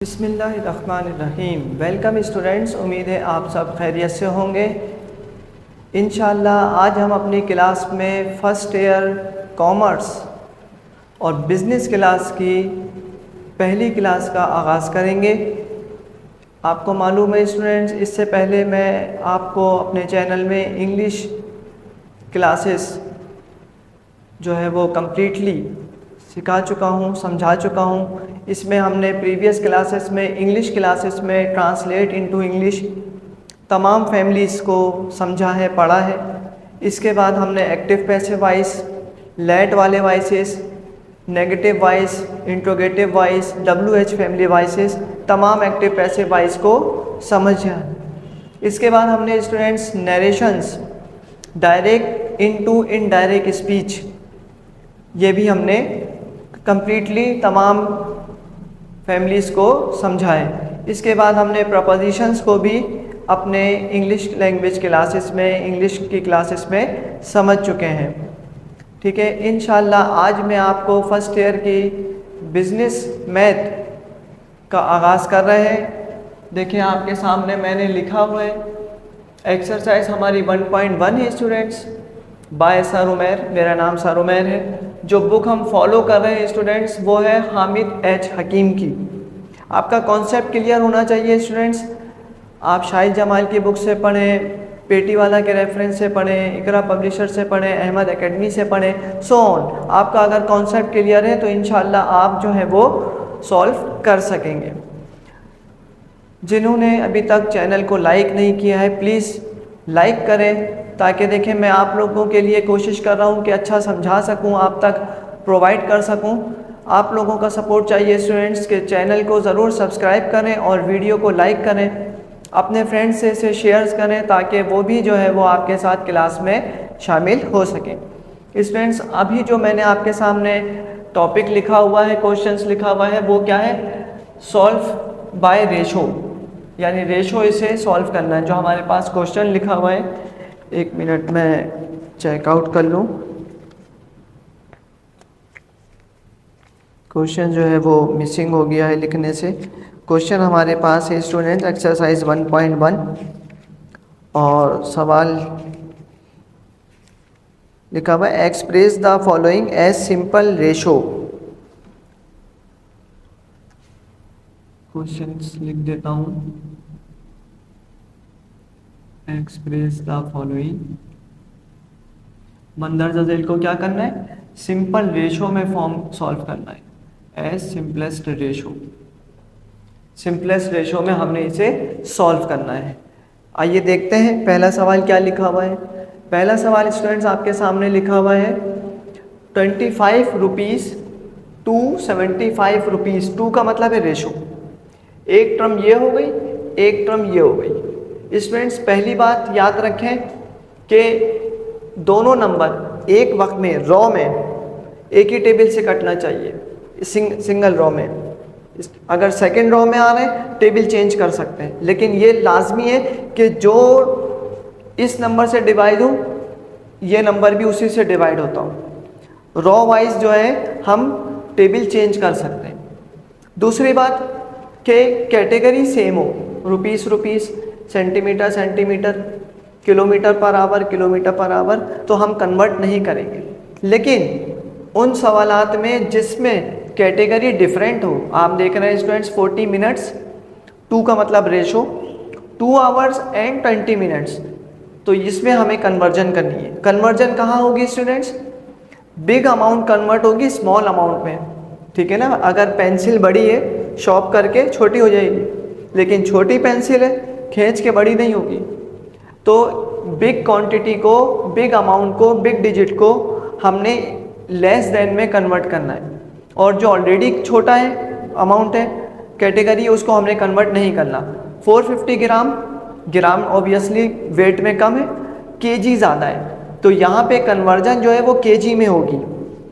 बिस्मिल्लाहिर्रहमानिर्रहीम। Welcome students, उम्मीद है आप सब खैरियत से होंगे। इंशाल्लाह आज हम अपनी क्लास में फ़र्स्ट ईयर कॉमर्स और बिज़नेस क्लास की पहली क्लास का आगाज़ करेंगे। आपको मालूम है स्टूडेंट्स, इससे पहले मैं आपको अपने चैनल में इंग्लिश क्लासेस जो है वो कम्प्लीटली सिखा चुका हूँ, समझा चुका हूँ। इसमें हमने प्रीवियस क्लासेस में इंग्लिश क्लासेस में ट्रांसलेट इनटू इंग्लिश तमाम फैमिलीज़ को समझा है, पढ़ा है। इसके बाद हमने एक्टिव पैसिव वॉइस, लेट वाले voices, negative voice, interrogative voice, WH family voices, तमाम एक्टिव पैसिव वॉइस को समझा। इसके बाद हमने students narrations, direct into indirect speech, ये भी हमने कंप्लीटली तमाम फैमिलीज़ को समझाएं। इसके बाद हमने प्रपोजिशंस को भी अपने इंग्लिश लैंग्वेज क्लासेस में, इंग्लिश की क्लासेस में समझ चुके हैं। ठीक है, इंशाल्लाह आज मैं आपको फर्स्ट ईयर की बिज़नेस मैथ का आगाज़ कर रहे हैं। देखिए आपके सामने मैंने लिखा हुआ है, एक्सरसाइज हमारी 1.1 है स्टूडेंट्स, बाय सर उमैर। मेरा नाम सर उमैर है। जो बुक हम फॉलो कर रहे हैं स्टूडेंट्स वो है हामिद एच हकीम की। आपका कॉन्सेप्ट क्लियर होना चाहिए स्टूडेंट्स। आप शाहिद जमाल की बुक से पढ़ें, पेटीवाला के रेफरेंस से पढ़ें, इकरा पब्लिशर से पढ़ें, अहमद एकेडमी से पढ़ें, सो ऑन। आपका अगर कॉन्सेप्ट क्लियर है तो इंशाल्लाह आप जो है वो सॉल्व कर सकेंगे। जिन्होंने अभी तक चैनल को लाइक नहीं किया है प्लीज़ लाइक करें, ताकि देखें मैं आप लोगों के लिए कोशिश कर रहा हूँ कि अच्छा समझा सकूँ, आप तक प्रोवाइड कर सकूँ। आप लोगों का सपोर्ट चाहिए स्टूडेंट्स के चैनल को ज़रूर सब्सक्राइब करें और वीडियो को लाइक करें, अपने फ्रेंड्स से इसे शेयर करें ताकि वो भी जो है वो आपके साथ क्लास में शामिल हो सकें। स्टूडेंट्स अभी जो मैंने आपके सामने टॉपिक लिखा हुआ है, क्वेश्चंस लिखा हुआ है, वो क्या है? सॉल्व बाय रेशो, यानी रेशो इसे सॉल्व करना है। जो हमारे पास क्वेश्चन लिखा हुआ है, एक मिनट में चेकआउट कर लूँ। क्वेश्चन जो है वो मिसिंग हो गया है लिखने से। क्वेश्चन हमारे पास है स्टूडेंट एक्सरसाइज 1.1 और सवाल लिखा हुआ है express the following as simple ratio. Questions लिख देता हूँ। एक्सप्रेस द फॉलोइंग, मंदरजा झेल को क्या करना है? सिंपल रेशो में फॉर्म सॉल्व करना है, as simplest ratio. Simplest ratio में हमने इसे सॉल्व करना है। आइए देखते हैं पहला सवाल क्या लिखा हुआ है। पहला सवाल स्टूडेंट्स आपके सामने लिखा हुआ है 25 रुपीज़ टू 75 रुपीज़। 2 का मतलब है रेशो। एक टर्म ये हो गई, एक टर्म ये हो गई। स्टूडेंट्स पहली बात याद रखें कि दोनों नंबर एक वक्त में रॉ में एक ही टेबल से कटना चाहिए, सिंगल रॉ में। अगर सेकंड रॉ में आ रहे हैं टेबल चेंज कर सकते हैं, लेकिन ये लाजमी है कि जो इस नंबर से डिवाइड हो ये नंबर भी उसी से डिवाइड होता हो। रॉ वाइज जो है हम टेबल चेंज कर सकते हैं। दूसरी बात कि कैटेगरी सेम हो, rupees rupees, centimetre centimetre, kilometre per hour kilometre per hour, तो हम कन्वर्ट नहीं करेंगे। लेकिन उन सवालात में जिसमें कैटेगरी डिफरेंट हो, आप देख रहे हैं स्टूडेंट्स 40 मिनट्स, 2 का मतलब रेशो 2 आवर्स एंड 20 मिनट्स, तो इसमें हमें कन्वर्जन करनी है। कन्वर्जन कहाँ होगी स्टूडेंट्स? बिग अमाउंट कन्वर्ट होगी स्मॉल अमाउंट में, ठीक है ना। अगर पेंसिल बड़ी है शॉर्प करके छोटी हो जाएगी, लेकिन छोटी पेंसिल है खींच के बड़ी नहीं होगी। तो बिग क्वांटिटी को, बिग अमाउंट को, बिग डिजिट को हमने लेस देन में कन्वर्ट करना है, और जो ऑलरेडी छोटा है अमाउंट है कैटेगरी, उसको हमने कन्वर्ट नहीं करना। 450 ग्राम, ग्राम ऑब्वियसली वेट में कम है, केजी ज़्यादा है, तो यहाँ पे कन्वर्जन जो है वो केजी में होगी,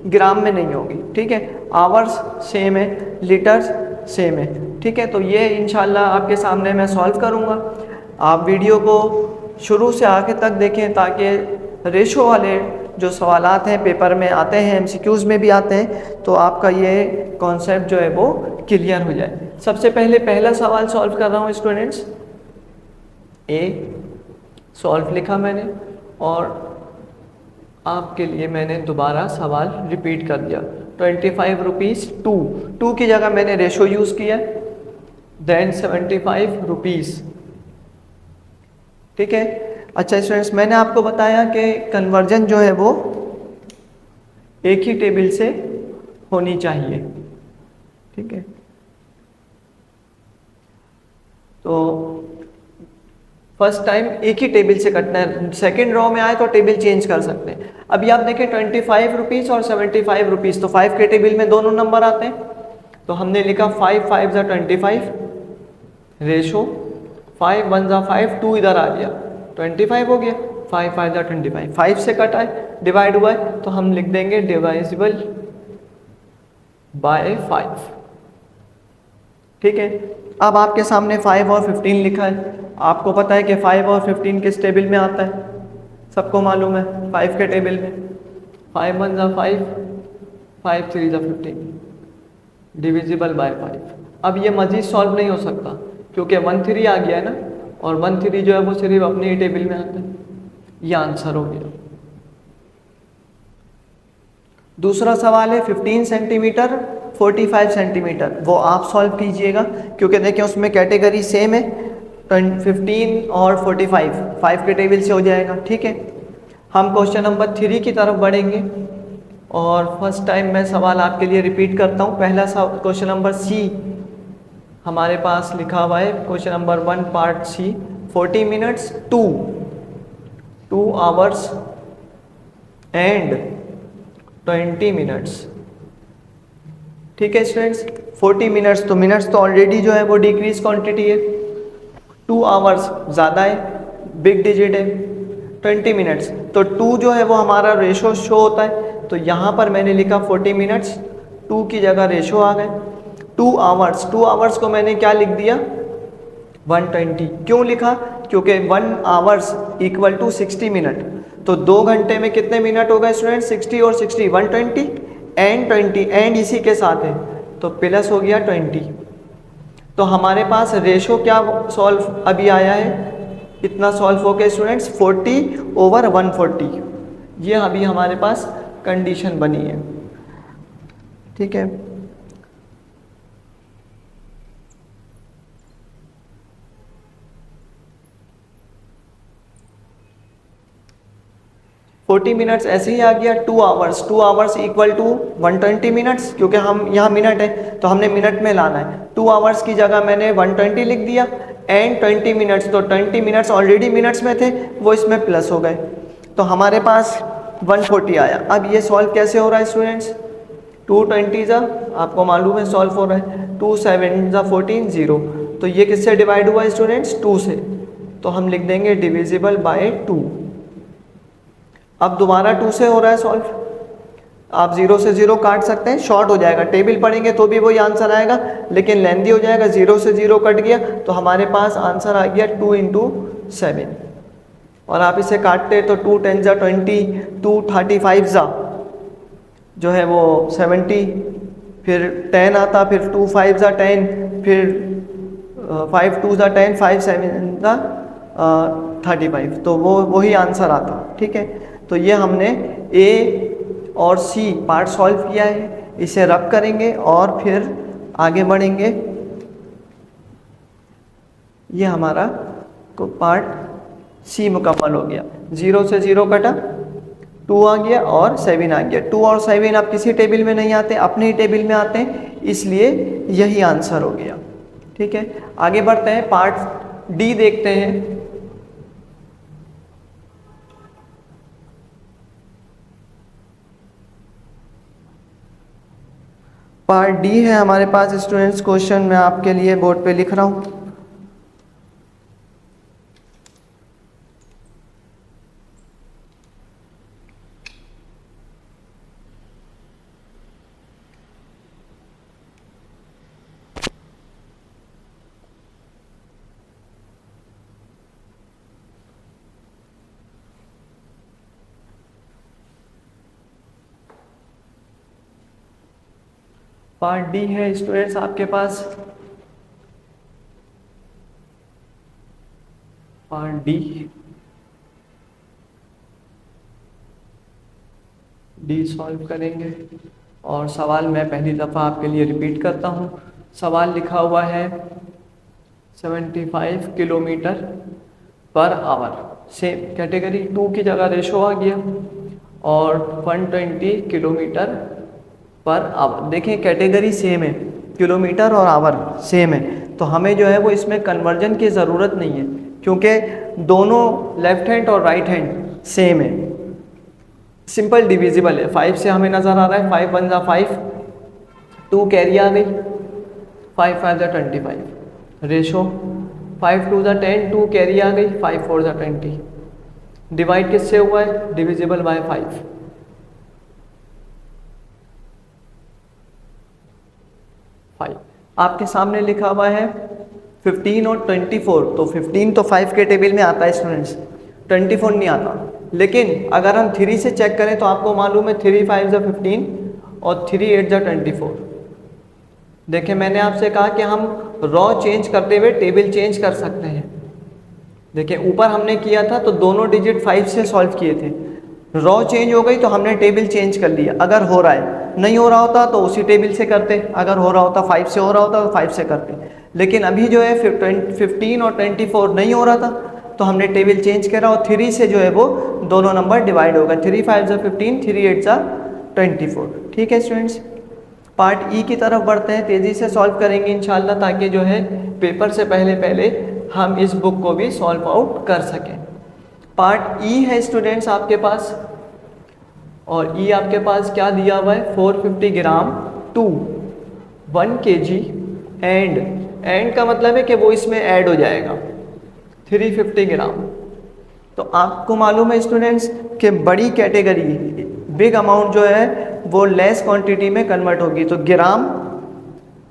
ग्राम में नहीं होगी, ठीक है। आवर्स सेम है, लीटर्स सेम है, ठीक है। तो ये इंशाल्लाह आपके सामने मैं सॉल्व करूँगा। आप वीडियो को शुरू से आगे तक देखें ताकि रेशो वाले जो सवालात हैं पेपर में आते हैं, एमसीक्यूज में भी आते हैं, तो आपका ये कॉन्सेप्ट जो है वो क्लियर हो जाए। सबसे पहले पहला सवाल सॉल्व कर रहा हूँ स्टूडेंट्स। ए सॉल्व लिखा मैंने और आपके लिए मैंने दोबारा सवाल रिपीट कर दिया। 25 रुपीज़ टू की जगह मैंने रेशो यूज़ किया, देन 75 रुपीज़। ठीक है। अच्छा स्टूडेंट्स, मैंने आपको बताया कि कन्वर्जन जो है वो एक ही टेबल से होनी चाहिए। ठीक है, तो फर्स्ट टाइम एक ही टेबल से कटना है, सेकेंड रो में आए तो टेबल चेंज कर सकते हैं। अभी आप देखें 25 रुपीज़ और 75 रुपीज़, तो 5 के टेबल में दोनों नंबर आते हैं, तो हमने लिखा 5 5 ज़ा 25 रेशो 5 1 ज़ा 5, 2 इधर आ गया 25 हो गया, 5 5 ज़ा 25, 5 से कटा है, डिवाइड हुआ है, तो हम लिख देंगे डिवाइजिबल बाय 5। ठीक है। अब आपके सामने 5 और 15 लिखा है। आपको पता है कि 5 और 15 किस टेबल में आता है, सबको मालूम है 5 के टेबल में। 5 1 ज़ा 5, 5 3 ज़ा 15, डिविजिबल बाय 5। अब ये मजीद सॉल्व नहीं हो सकता क्योंकि 1 3 आ गया है ना, और 1 3 जो है वो सिर्फ अपने ही टेबल में आता है। ये आंसर हो गया। दूसरा सवाल है 15 सेंटीमीटर 45 सेंटीमीटर, वो आप सॉल्व कीजिएगा क्योंकि देखिए उसमें कैटेगरी सेम है, 15 और 45 5 के टेबल से हो जाएगा। ठीक है, हम क्वेश्चन नंबर 3 की तरफ बढ़ेंगे और फर्स्ट टाइम मैं सवाल आपके लिए रिपीट करता हूँ। पहला क्वेश्चन नंबर सी हमारे पास लिखा हुआ है, question number 1 part C, 40 minutes 2 hours and 20 minutes. ठीक है स्टूडेंट्स, 40 मिनट्स, तो मिनट्स तो ऑलरेडी जो है वो डिक्रीज क्वांटिटी है, 2 आवर्स ज़्यादा है, बिग डिजिट है, 20 मिनट्स, तो 2 जो है वो हमारा रेशो शो होता है, तो यहाँ पर मैंने लिखा 40 मिनट्स, 2 की जगह रेशो आ गए। 2 आवर्स को मैंने क्या लिख दिया 120। क्यों लिखा, क्योंकि 1 आवर्स इक्वल टू 60 मिनट, तो 2 घंटे में कितने मिनट हो गए स्टूडेंट, 60 और 60 120 एंड 20 एंड इसी के साथ है तो प्लस हो गया 20। तो हमारे पास रेशो क्या सॉल्व अभी आया है, इतना सॉल्व हो गया स्टूडेंट्स 40/140, ये अभी हमारे पास कंडीशन बनी है। ठीक है, 40 मिनट्स ऐसे ही आ गया। 2 आवर्स इक्वल टू 120 मिनट्स, क्योंकि हम यहाँ मिनट है तो हमने मिनट में लाना है। 2 आवर्स की जगह मैंने 120 लिख दिया एंड 20 मिनट्स, तो 20 मिनट्स ऑलरेडी मिनट्स में थे वो इसमें प्लस हो गए, तो हमारे पास 140 आया। अब ये सॉल्व कैसे हो रहा है स्टूडेंट्स, 220 ज़ा आपको मालूम है सॉल्व हो रहा है, 2 7 ज़ा 14 0, तो ये किससे डिवाइड हुआ है स्टूडेंट्स 2 से, तो हम लिख देंगे डिविजिबल बाय 2। अब दोबारा 2 से हो रहा है सॉल्व, आप 0 से 0 काट सकते हैं, शॉर्ट हो जाएगा, टेबल पढ़ेंगे तो भी वही आंसर आएगा लेकिन लेंदी हो जाएगा, 0 से 0 कट गया तो हमारे पास आंसर आ गया 2 × 7, और आप इसे काटते तो 2 10 ज़ा 20, 2 35 ज़ा जो है वो 70, फिर 10 आता, फिर 2 5 ज़ा 10, फिर 5 2 ज़ा 10, 5 7 ज़ा 35, तो वो वही आंसर आता। ठीक है, तो ये हमने ए और सी पार्ट सॉल्व किया है, इसे रब करेंगे और फिर आगे बढ़ेंगे। ये हमारा को पार्ट सी मुकम्मल हो गया, 0 से 0 कटा, 2 आ गया और 7 आ गया। 2 और 7 आप किसी टेबल में नहीं आते, अपने ही टेबल में आते हैं, इसलिए यही आंसर हो गया। ठीक है, आगे बढ़ते हैं, पार्ट डी देखते हैं। पार्ट डी है हमारे पास स्टूडेंट्स, क्वेश्चन मैं आपके लिए बोर्ड पे लिख रहा हूँ। पार्ट डी है स्टूडेंट्स आपके पास, पार्ट डी सॉल्व करेंगे। और सवाल मैं पहली दफ़ा आपके लिए रिपीट करता हूँ। सवाल लिखा हुआ है 75 kilometre per hour, same category 2 की जगह रेशो आ गया, और 120 किलोमीटर पर आवर। देखें कैटेगरी सेम है, किलोमीटर और आवर सेम है, तो हमें जो है वो इसमें कन्वर्जन की ज़रूरत नहीं है, क्योंकि दोनों लेफ्ट हैंड और राइट हैंड सेम है, सिंपल डिविजिबल है। 5 से हमें नज़र आ रहा है 5 1 जा 5, 2 कैरी आ गई, 5 5 जा 25 रेशो, 5 2 जा 10, 2 कैरी आ गई, 5 4 जा 20। डिवाइड किससे हुआ है? Divisible by 5। आपके सामने लिखा हुआ है 15 और 24, तो 15 तो 5 के टेबल में आता है स्टूडेंट्स, 24 नहीं आता। लेकिन अगर हम 3 से चेक करें तो आपको मालूम है 3 5 जा 15 और 3 8 जा 24। देखिए मैंने आपसे कहा कि हम रॉ चेंज करते हुए टेबल चेंज कर सकते हैं। देखिए ऊपर हमने किया था तो दोनों डिजिट 5 से सॉल्व किए थे, रॉ चेंज हो गई तो हमने टेबल चेंज कर लिया। अगर हो रहा है, नहीं हो रहा होता तो उसी टेबल से करते, अगर हो रहा होता 5 से हो रहा होता तो 5 से करते। लेकिन अभी जो है 15 और 24 नहीं हो रहा था तो हमने टेबल चेंज करा और 3 से जो है वो दोनों नंबर डिवाइड होगा, 3 5 जा 15, 3 8 जा 24। ठीक है स्टूडेंट्स, पार्ट ई की तरफ बढ़ते हैं, तेज़ी से सॉल्व करेंगे इंशाल्लाह, ताकि जो है पेपर से पहले हम इस बुक को भी सॉल्व आउट कर सकें। पार्ट ई है स्टूडेंट्स आपके पास, और ई आपके पास क्या दिया हुआ है? 450 ग्राम टू 1 kg एंड का मतलब है कि वो इसमें ऐड हो जाएगा 350 ग्राम। तो आपको मालूम है स्टूडेंट्स कि बड़ी कैटेगरी बिग अमाउंट जो है वो लेस क्वांटिटी में कन्वर्ट होगी, तो ग्राम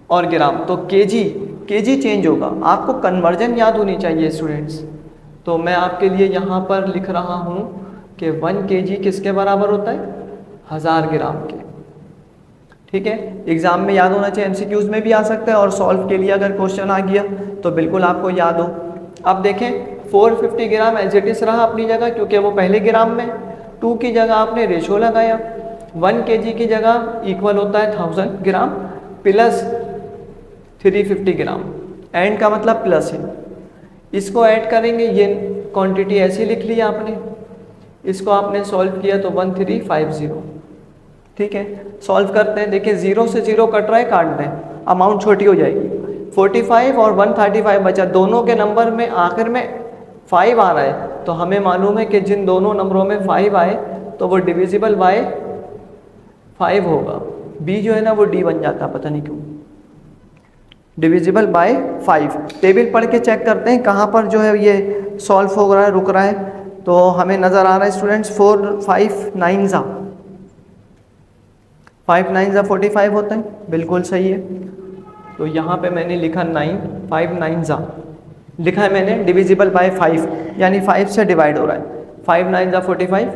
और ग्राम, तो केजी चेंज होगा। आपको कन्वर्जन याद होनी चाहिए स्टूडेंट्स। तो मैं आपके लिए यहाँ पर लिख रहा हूँ कि 1 kg किसके बराबर होता है? 1000 ग्राम के। ठीक है, एग्ज़ाम में याद होना चाहिए, एमसीक्यूज़ में भी आ सकता है, और सॉल्व के लिए अगर क्वेश्चन आ गया तो बिल्कुल आपको याद हो। अब देखें 450 ग्राम एज इट इज़ रहा अपनी जगह, क्योंकि वो पहले ग्राम में, 2 की जगह आपने रेशो लगाया, 1 kg की जगह इक्वल होता है 1000 ग्राम प्लस 350 ग्राम, एंड का मतलब प्लस है, इसको ऐड करेंगे। ये क्वांटिटी ऐसी लिख ली आपने, इसको आपने सॉल्व किया तो 1350। ठीक है, सॉल्व करते हैं। देखिए 0 से 0 कट रहा है, काट दें, अमाउंट छोटी हो जाएगी। 45 और 135 बचा, दोनों के नंबर में आखिर में 5 आ रहा है, तो हमें मालूम है कि जिन दोनों नंबरों में 5 आए तो वो डिविजिबल बाय 5 होगा। बी जो है ना वो डी बन जाता, पता नहीं क्यों, डिविजिबल बाय 5। टेबल पढ़ के चेक करते हैं कहाँ पर जो है ये सॉल्व हो रहा है, रुक रहा है। तो हमें नज़र आ रहा है स्टूडेंट्स 4 5 9 जा 5 9 जा 45 होता है, बिल्कुल सही है। तो यहाँ पे मैंने लिखा 9 5 9 जा लिखा है मैंने, डिविजिबल बाय 5, यानी 5 से डिवाइड हो रहा है। 5 9 जा 45,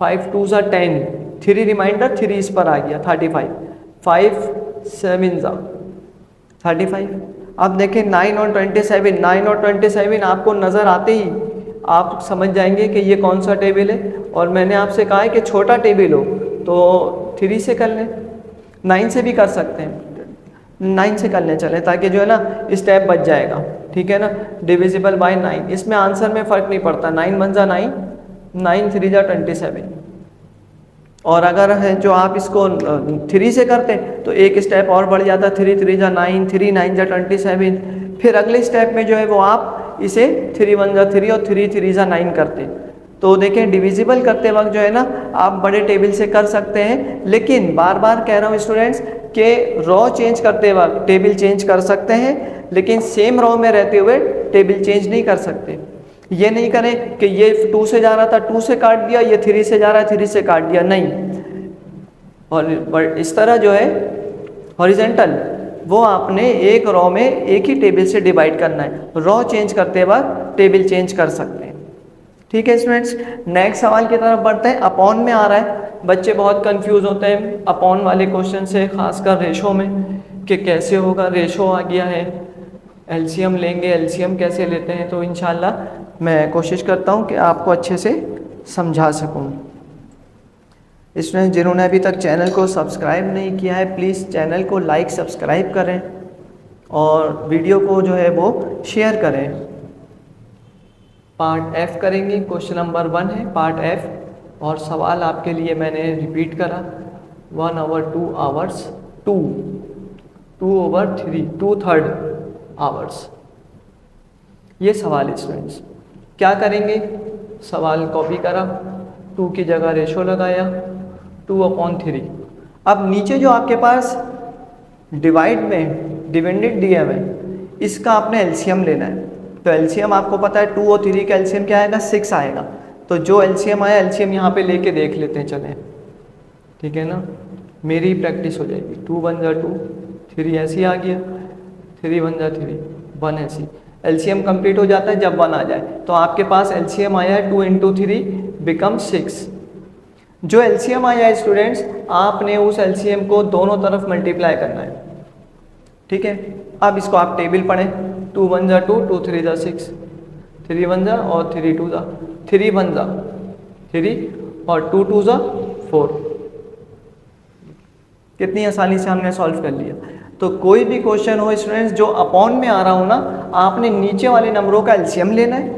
5 2 जा 10, 3 रिमाइंडर 3 इस पर आ गया 35, 5 7 जा 35। अब देखें 9 और 27, 9 और 27 आपको नज़र आते ही आप समझ जाएंगे कि ये कौन सा टेबल है। और मैंने आपसे कहा है कि छोटा टेबल हो तो 3 से कर लें, 9 से भी कर सकते हैं, 9 से कर लें चले, ताकि जो है ना स्टेप बच जाएगा। ठीक है ना, डिविजिबल बाय 9, इसमें आंसर में फ़र्क नहीं पड़ता, 9 1 जा 9, 9 3 जा 27। और अगर है जो आप इसको 3 से करते तो एक स्टेप और बढ़ जाता, 3 3 जा 9, 3 9 जा 27। फिर अगले स्टेप में जो है वो आप इसे 3 1 जा 3 और 3 3 जा 9 करते। तो देखें डिविजिबल करते वक्त जो है ना आप बड़े टेबल से कर सकते हैं, लेकिन बार बार कह रहा हूँ स्टूडेंट्स कि रॉ चेंज करते वक्त टेबल चेंज कर सकते हैं, लेकिन सेम रॉ में रहते हुए टेबल चेंज नहीं कर सकते। ये नहीं करें कि ये 2 से जा रहा था 2 से काट दिया, ये 3 से जा रहा है 3 से काट दिया, नहीं। और इस तरह जो है हॉरिजेंटल वो आपने एक रॉ में एक ही टेबल से डिवाइड करना है, रॉ चेंज करते वक्त टेबल चेंज कर सकते हैं। ठीक है स्टूडेंट्स, नेक्स्ट सवाल की तरफ बढ़ते हैं। अपॉन में आ रहा है, बच्चे बहुत कंफ्यूज होते हैं अपॉन वाले क्वेश्चन से, खासकर रेशो में कि कैसे होगा। रेशो आ गया है, एलसीएम लेंगे, एलसीएम कैसे लेते हैं। तो इंशाल्लाह मैं कोशिश करता हूँ कि आपको अच्छे से समझा सकूँ। स्टूडेंट्स जिन्होंने अभी तक चैनल को सब्सक्राइब नहीं किया है, प्लीज़ चैनल को लाइक सब्सक्राइब करें और वीडियो को जो है वो शेयर करें। पार्ट एफ करेंगे, क्वेश्चन नंबर 1 है पार्ट एफ, और सवाल आपके लिए मैंने रिपीट करा 1 आवर 2 आवर्स 2/3 2/3 आवर्स, ये सवाल है स्टूडेंट्स। क्या करेंगे, सवाल कॉपी करा, 2 की जगह रेशो लगाया 2/3। अब नीचे जो आपके पास डिवाइड में डिविडेंड दिया है, इसका आपने एलसीएम लेना है। तो एलसीएम आपको पता है 2 और 3 का एलसीएम क्या आएगा, 6 आएगा। तो जो एलसीएम आया, एलसीएम यहाँ पे लेके देख लेते हैं, चलें, ठीक है ना, मेरी प्रैक्टिस हो जाएगी। 2 1 जा 2, 3 ऐसे ही आ गया, 3 1 जा 3, 1 ऐसी। एलसीएम कंप्लीट हो जाता है जब 1 आ जाए। तो आपके पास एलसीएम आया है 2 × 3 बिकम 6। जो एलसीएम आया है स्टूडेंट्स, आपने उस एलसीएम को दोनों तरफ मल्टीप्लाई करना है, ठीक है। अब इसको आप टेबल पढ़ें, 2 1 जा 2, 2 3 जा 6, 3 1 जा और 3 2 जा, 3 1 जा 3 और 2 2 जा 4। कितनी आसानी से हमने सॉल्व कर लिया। तो कोई भी क्वेश्चन हो स्टूडेंट्स जो अपॉन में आ रहा हो ना, आपने नीचे वाले नंबरों का एलसीएम लेना है।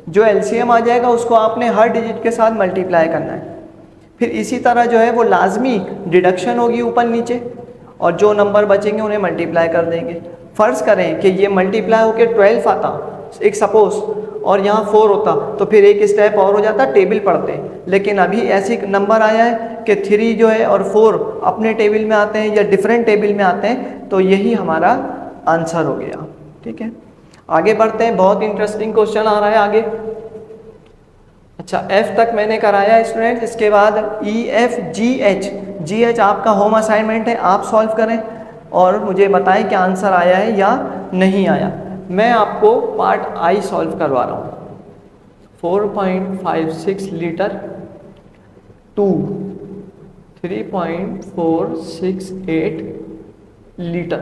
जो एलसीएम आ जाएगा उसको आपने हर डिजिट के साथ मल्टीप्लाई करना है। फिर इसी तरह जो है वो लाजमी डिडक्शन होगी ऊपर नीचे, और जो नंबर बचेंगे उन्हें मल्टीप्लाई कर देंगे। फ़र्ज़ करें कि ये मल्टीप्लाई होकर 12 आता, एक सपोज़, और यहाँ 4 होता, तो फिर एक स्टेप और हो जाता, टेबल पढ़ते। लेकिन अभी ऐसी नंबर आया है कि 3 जो है और 4 अपने टेबल में आते हैं या डिफरेंट टेबल में आते हैं, तो यही हमारा आंसर हो गया, ठीक है। आगे बढ़ते हैं, बहुत इंटरेस्टिंग क्वेश्चन आ रहा है आगे। अच्छा, एफ तक मैंने कराया है स्टूडेंट, इसके बाद ई एफ जी एच आपका होम असाइनमेंट है, आप सॉल्व करें और मुझे बताएं कि आंसर आया है या नहीं आया। मैं आपको पार्ट आई सॉल्व करवा रहा हूँ। 4.56 लीटर टू 3.468 लीटर।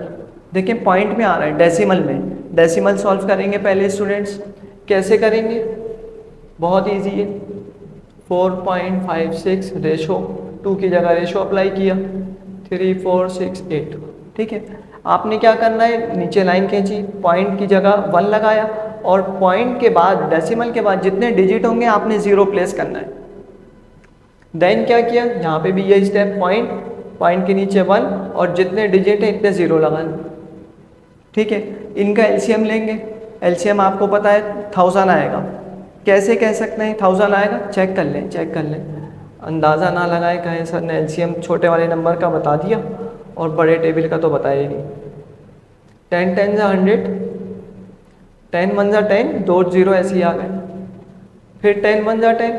देखिए पॉइंट में आ रहा है, डेसिमल में। डेसिमल सॉल्व करेंगे पहले स्टूडेंट्स। कैसे करेंगे, बहुत इजी है। 4.56 रेशो, 2 की जगह रेशो अप्लाई किया, 3468, ठीक है। आपने क्या करना है, नीचे लाइन खींची, पॉइंट की जगह 1 लगाया, और पॉइंट के बाद डेसिमल के बाद जितने डिजिट होंगे आपने 0 प्लेस करना है। देन क्या किया, यहाँ पे भी यही स्टेप, पॉइंट के नीचे 1 और जितने डिजिट हैं इतने 0 लगाने, ठीक है। इनका एलसीएम लेंगे। एलसीएम आपको पता है 1000 आएगा। कैसे कह सकते हैं 1000 आएगा, चेक कर लें। अंदाज़ा ना लगाए, कहें सर ने एलसीएम छोटे वाले नंबर का बता दिया और बड़े टेबल का तो बताया ही नहीं। 10 10 जा 100, 10 1 जा 10, 2 0 ऐसे ही आ गए। फिर 10 1 जा 10,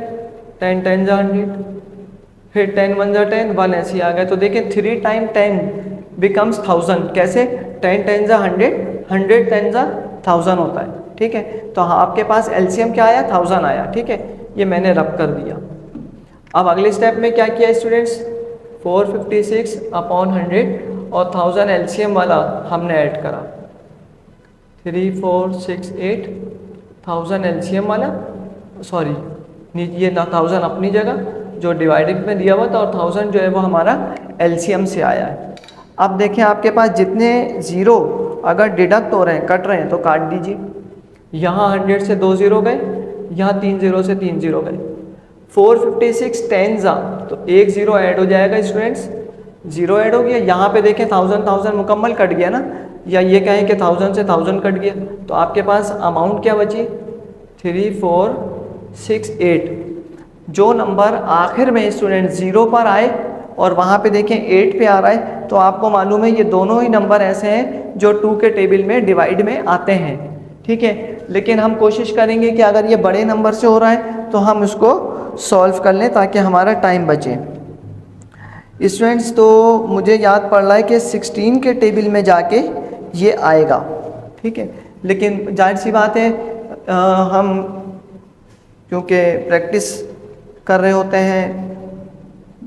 10 10 जा 100, फिर 10 1 जा 10, 1 ऐसे ही आ गए। तो देखें 3 टाइम 10 बिकम्स 1000। कैसे, 10 10 जा 100, 100 10 जा 1000 होता है, ठीक है। तो हाँ, आपके पास एलसीएम क्या आया, 1000 आया, ठीक है। ये मैंने रब कर दिया। अब अगले स्टेप में क्या किया स्टूडेंट्स, 456/100 और 1000 एलसीएम वाला हमने ऐड करा। 3468, 1000 एलसीएम वाला, सॉरी ये ना 1000 अपनी जगह जो डिवाइडेड में दिया हुआ था, और 1000 जो है वो हमारा एलसीएम से आया है। अब देखें आपके पास जितने 0 अगर डिडक्ट हो रहे हैं, कट रहे हैं, तो काट दीजिए। यहाँ 100 से 2 0 गए, यहाँ 3 0 से 3 0 गए। 456 10 जा, तो 1 0 ऐड हो जाएगा स्टूडेंट्स, 0 ऐड हो गया। यहाँ पे देखें 1000 मुकम्मल कट गया ना, या ये कहें कि 1000 से 1000 कट गया। तो आपके पास अमाउंट क्या बची, 3468। जो नंबर आखिर में स्टूडेंट 0 पर आए और वहाँ पे देखें 8 पे आ रहा है, तो आपको मालूम है ये दोनों ही नंबर ऐसे हैं जो 2 के टेबल में डिवाइड में आते हैं, ठीक है। लेकिन हम कोशिश करेंगे कि अगर ये बड़े नंबर से हो रहा है तो हम उसको सॉल्व कर लें ताकि हमारा टाइम बचे। स्टूडेंट्स तो मुझे याद पड़ रहा है कि 16 के टेबल में जाके ये आएगा, ठीक है। लेकिन जाहिर सी बात है हम क्योंकि प्रैक्टिस कर रहे होते हैं,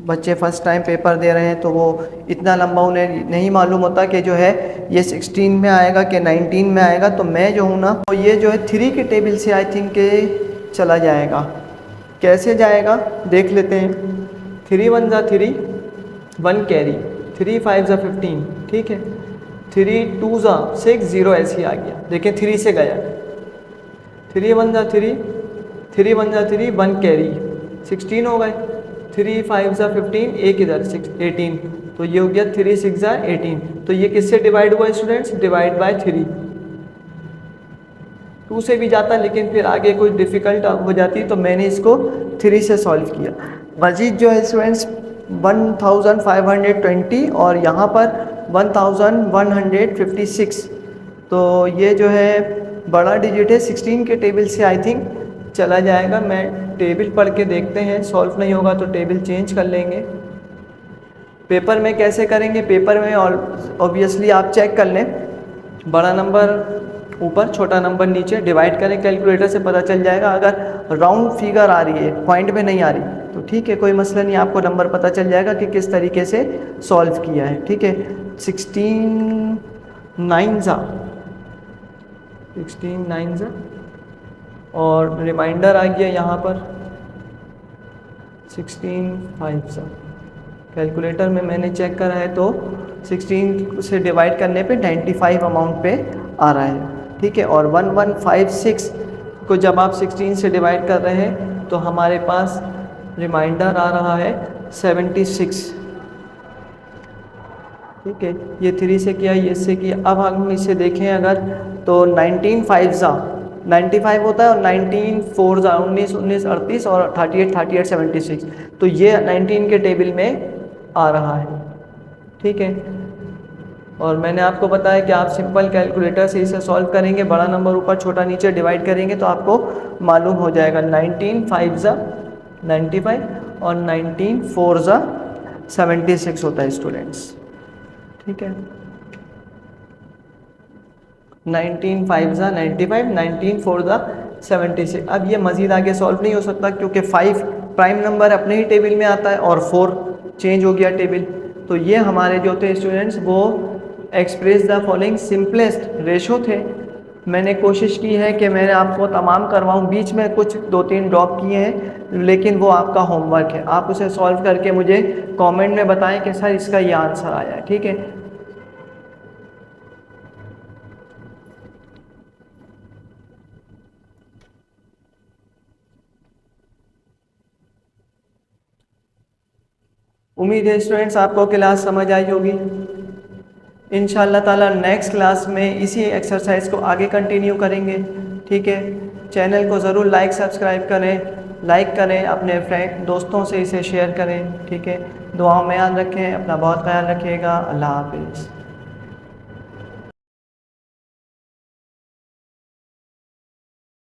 बच्चे फर्स्ट टाइम पेपर दे रहे हैं, तो वो इतना लंबा उन्हें नहीं मालूम होता कि जो है ये 16 में आएगा कि 19 में आएगा। तो मैं जो हूँ ना, तो ये जो है 3 के टेबल से आई थिंक के चला जाएगा। कैसे जाएगा देख लेते हैं। 3 1 जा 3, 1 कैरी, 3 5 जा 15, ठीक है। 3 2 जा 6, 0 ऐसे ही आ गया। देखिए 3 से गया, 3 1 जा 3, 3 1 जा 3, 1 कैरी, 16 हो गए। 3 5 जा 15, एक इधर 6 18, तो ये हो गया 3 6 जा 18। तो ये किससे डिवाइड हुआ स्टूडेंट्स? Divide by 3। 2 से भी जाता, लेकिन फिर आगे कोई डिफ़िकल्ट हो जाती, तो मैंने इसको 3 से सॉल्व किया। मजीद जो है स्टूडेंट्स 1520 और यहाँ पर 1156, तो ये जो है बड़ा डिजिट है, 16 के टेबल से आई थिंक चला जाएगा। मैं टेबल पढ़ के देखते हैं, सॉल्व नहीं होगा तो टेबल चेंज कर लेंगे। पेपर में कैसे करेंगे? पेपर में ऑब्वियसली आप चेक कर लें, बड़ा नंबर ऊपर, छोटा नंबर नीचे, डिवाइड करें कैलकुलेटर से, पता चल जाएगा। अगर राउंड फिगर आ रही है, पॉइंट में नहीं आ रही, तो ठीक है, कोई मसला नहीं, आपको नंबर पता चल जाएगा कि किस तरीके से सॉल्व किया है, ठीक है। 16 9 जा 16 9 जा, और रिमाइंडर आ गया यहाँ पर 16 5 जा। कैलकुलेटर में मैंने चेक करा है तो 16 से डिवाइड करने पे 95 अमाउंट पे आ रहा है, ठीक है। और 1156 को जब आप 16 से डिवाइड कर रहे हैं तो हमारे पास रिमाइंडर आ रहा है 76, ठीक है। ये 3 से किया, ये इससे किया। अब हम इसे देखें अगर, तो 19 5 जा 95 होता है, और 19 4 जा 19 19 38, और 38 38 76, तो ये 19 के टेबल में आ रहा है, ठीक है। और मैंने आपको बताया कि आप सिंपल कैलकुलेटर से इसे सॉल्व करेंगे, बड़ा नंबर ऊपर छोटा नीचे डिवाइड करेंगे तो आपको मालूम हो जाएगा। 19 5 जा 95 और 19 4 जा 76 होता है स्टूडेंट्स, ठीक है। 19 5 जा 95, 19 4 जा 76। अब ये मज़ीद आगे सॉल्व नहीं हो सकता, क्योंकि 5 प्राइम नंबर अपने ही टेबल में आता है और 4 चेंज हो गया टेबल। तो ये हमारे जो थे स्टूडेंट्स, वो express the following simplest ratio थे। मैंने कोशिश की है कि मैंने आपको तमाम करवाऊँ, बीच में कुछ 2-3 ड्रॉप किए हैं, लेकिन वो आपका होमवर्क है। आप उसे सॉल्व करके मुझे कमेंट में बताएं कि सर इसका ये आंसर आया है, ठीक है। उम्मीद है स्टूडेंट्स आपको क्लास समझ आई होगी। इंशाअल्लाह ताला नेक्स्ट क्लास में इसी एक्सरसाइज को आगे कंटिन्यू करेंगे, ठीक है। चैनल को ज़रूर सब्सक्राइब करें, लाइक करें, अपने फ्रेंड दोस्तों से इसे शेयर करें, ठीक है। दुआओं में याद रखें, अपना बहुत ख्याल रखिएगा। अल्लाह हाफिज़।